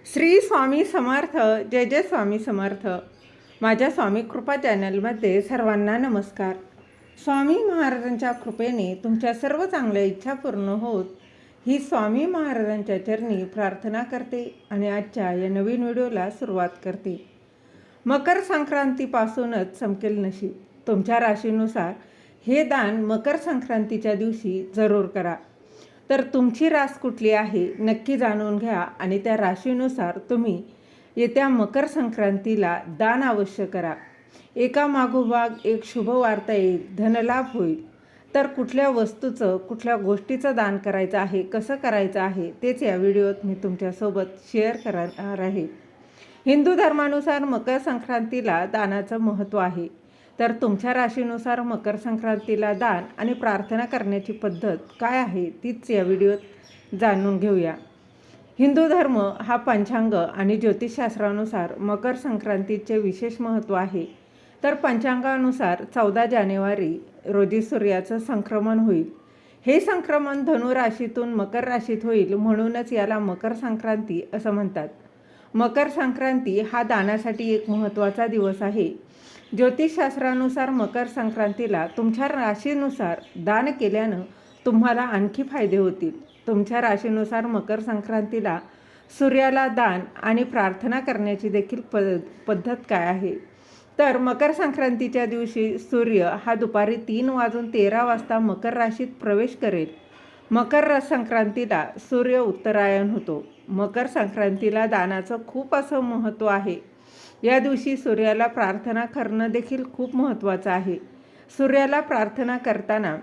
श्री स्वामी समर्थ. जय जय स्वामी समर्थ. माझ्या स्वामी कृपा चॅनलमध्ये सर्वांना नमस्कार. स्वामी महाराजांच्या कृपेने तुमच्या सर्व चांगल्या इच्छा पूर्ण होत ही स्वामी महाराजांच्या चरणी प्रार्थना करते आणि आजच्या या नवीन व्हिडिओला सुरुवात करते. मकर संक्रांतीपासूनच चमकेल नशीब. तुमच्या राशीनुसार हे दान मकर संक्रांतीच्या दिवशी जरूर करा. तर तुमची रास कुठली आहे नक्की जाणून घ्या आणि त्या राशीनुसार तुम्ही येत्या मकर संक्रांतीला दान अवश्य करा. एका मागोमाग एक शुभ वार्ता येईल, धनलाभ होईल. तर कुठल्या वस्तूचं कुठल्या गोष्टीचं दान करायचं आहे, कसं करायचं आहे तेच या व्हिडिओत मी तुमच्यासोबत शेअर करणार आहे. हिंदू धर्मानुसार मकर संक्रांतीला दानाचं महत्त्व आहे. तर तुमच्या राशीनुसार मकर संक्रांतीला दान आणि प्रार्थना करण्याची पद्धत काय आहे तीच या व्हिडिओत जाणून घेऊया. हिंदू धर्म हा पंचांग आणि ज्योतिषशास्त्रानुसार मकर संक्रांतीचे विशेष महत्त्व आहे. तर पंचांगानुसार 14 जानेवारी रोजी सूर्याचं संक्रमण होईल. हे संक्रमण धनु राशीतून मकर राशीत होईल, म्हणूनच याला मकर संक्रांती असं म्हणतात. मकर संक्रांती हा दानासाठी एक महत्त्वाचा दिवस आहे. ज्योतिषशास्त्रानुसार मकर संक्रांतीला तुमच्या राशीनुसार दान केल्यानं तुम्हाला आणखी फायदे होतील. तुमच्या राशीनुसार मकर संक्रांतीला सूर्याला दान आणि प्रार्थना करण्याची देखील पद्धत काय आहे. तर मकर संक्रांतीच्या दिवशी सूर्य हा दुपारी 3:13 मकर राशीत प्रवेश करेल. मकर संक्रांतीला सूर्य उत्तरायण होतो. मकर संक्रांतीला दानाचं खूप असं महत्त्व आहे. या दिवशी सूर्याला प्रार्थना करणं देखील खूप महत्त्वाचं आहे. सूर्याला प्रार्थना करताना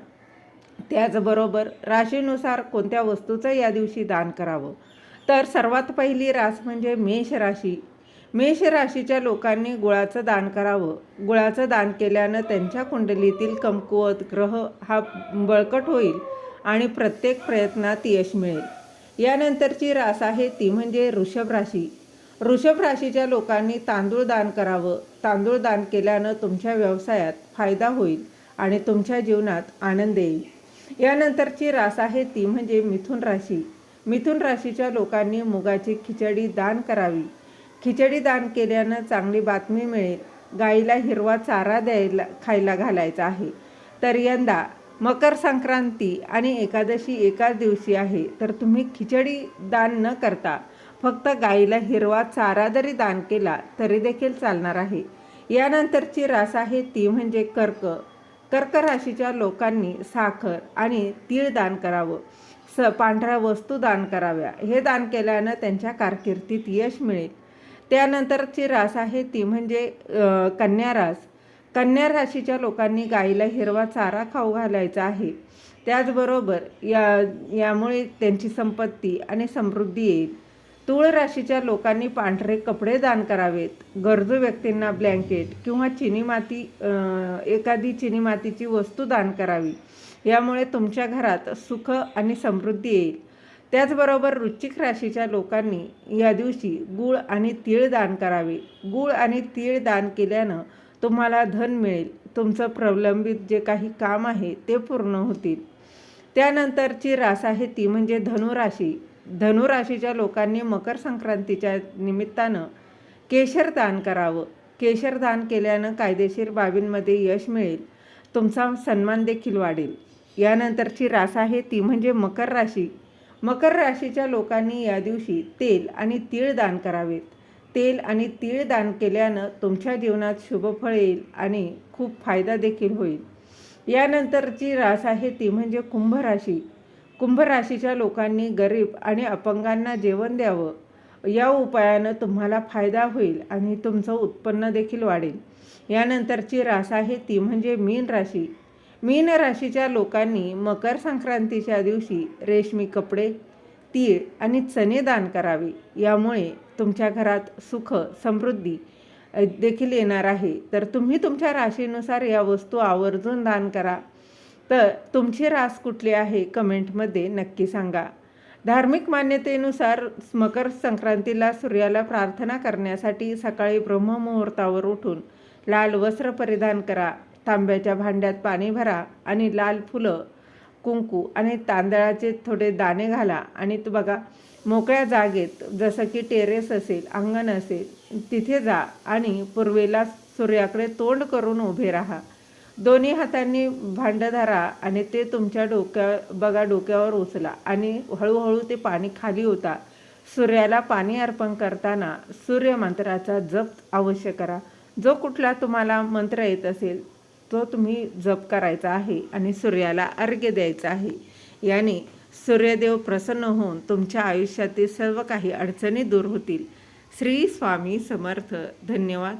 त्याचबरोबर राशीनुसार कोणत्या वस्तूचं या दिवशी दान करावं. तर सर्वात पहिली रास म्हणजे मेष राशी. मेष राशीच्या लोकांनी गुळाचं दान करावं. गुळाचं दान केल्यानं त्यांच्या कुंडलीतील कमकुवत ग्रह हा बळकट होईल आणि प्रत्येक प्रयत्नात यश मिळेल. यानंतरची रास आहे ती म्हणजे वृषभ राशी. वृषभ राशीच्या लोकांनी तांदूळ दान करावं. तांदूळ दान केल्यानं तुमच्या व्यवसायात फायदा होईल आणि तुमच्या जीवनात आनंद येईल. यानंतरची रास आहे ती म्हणजे मिथुन राशी. मिथुन राशीच्या लोकांनी मुगाची खिचडी दान करावी. खिचडी दान केल्यानं चांगली बातमी मिळेल. गाईला हिरवा चारा खायला घालायचा आहे. तर यंदा मकर संक्रांती आणि एकादशी एकाच दिवशी आहे. तर तुम्ही खिचडी दान न करता फक्त गाईला हिरवा चारा जरी दान केला तरी देखील चालणार आहे. यानंतरची रास आहे ती म्हणजे कर्क. कर्क राशीच्या लोकांनी साखर आणि तीळ दान करावं. पांढऱ्या वस्तू दान कराव्या. हे दान केल्यानं त्यांच्या कारकिर्दीत यश मिळेल. त्यानंतरची रास आहे ती म्हणजे कन्या रास. कन्या राशीच्या लोकांनी गाईला हिरवा चारा खाऊ घालायचा आहे. त्याचबरोबर यामुळे त्यांची संपत्ती आणि समृद्धी येईल. तुळ राशीच्या लोकांनी पांढरे कपडे दान करावेत. गरजू व्यक्तींना ब्लँकेट किंवा एखादी चिनी मातीची वस्तू दान करावी. यामुळे तुमच्या घरात सुख आणि समृद्धी येईल. त्याचबरोबर वृश्चिक राशीच्या लोकांनी या दिवशी गूळ आणि तीळ दान करावे. गूळ आणि तीळ दान केल्यानं तुम्हाला धन मिळेल. तुमचं प्रलंबित जे काही काम आहे ते पूर्ण होतील. त्यानंतरची रास आहे ती म्हणजे धनुराशी. धनुराशीच्या लोकांनी मकर संक्रांतीच्या निमित्तानं केशर दान करावं. केशर दान केल्यानं कायदेशीर बाबींमध्ये यश मिळेल. तुमचा सन्मान देखील वाढेल. यानंतरची रास आहे ती म्हणजे मकर राशी. मकर राशीच्या लोकांनी या दिवशी तेल आणि तीळ दान करावेत. तेल आणि तीळ दान केल्यानं तुमच्या जीवनात शुभफळ येईल आणि खूप फायदा देखील होईल. यानंतरची रास आहे ती म्हणजे कुंभ राशी. कुंभ राशीच्या लोकांनी गरीब आणि अपंगांना जेवण द्यावं. या उपायानं तुम्हाला फायदा होईल आणि तुमचं उत्पन्न देखील वाढेल. यानंतरची रास आहे ती म्हणजे मीन राशी. मीन राशीच्या लोकांनी मकर संक्रांतीच्या दिवशी रेशमी कपडे, तीळ आणि चणे दान करावे. यामुळे तुमच्या घरात सुख समृद्धी देखील येणार आहे. तर तुम्ही तुमच्या राशीनुसार या वस्तू आवर्जून दान करा. तर तुमची रास कुठली आहे कमेंटमध्ये नक्की सांगा. धार्मिक मान्यतेनुसार मकर संक्रांतीला सूर्याला प्रार्थना करण्यासाठी सकाळी ब्रह्ममुहूर्तावर उठून लाल वस्त्र परिधान करा. तांब्याच्या भांड्यात पाणी भरा आणि लाल फुलं, कुंकू आणि तांदळाचे थोडे दाणे घाला आणि बघा मोकळ्या जागेत जसं की टेरेस असेल, अंगण असेल, तिथे जा आणि पूर्वेला सूर्याकडे तोंड करून उभे राहा. दोन्ही हातांनी भांड धरा आणि ते तुमच्या डोक्यावर उचला आणि हळूहळू ते पाणी खाली होता. सूर्याला पाणी अर्पण करताना सूर्यमंत्राचा जप अवश्य करा. जो कुठला तुम्हाला मंत्र येत असेल तो तुम्ही जप करायचा आहे आणि सूर्याला अर्घ्य द्यायचं आहे. याने सूर्यदेव प्रसन्न होऊन तुमच्या आयुष्यातील सर्व काही अडचणी दूर होतील. श्री स्वामी समर्थ. धन्यवाद.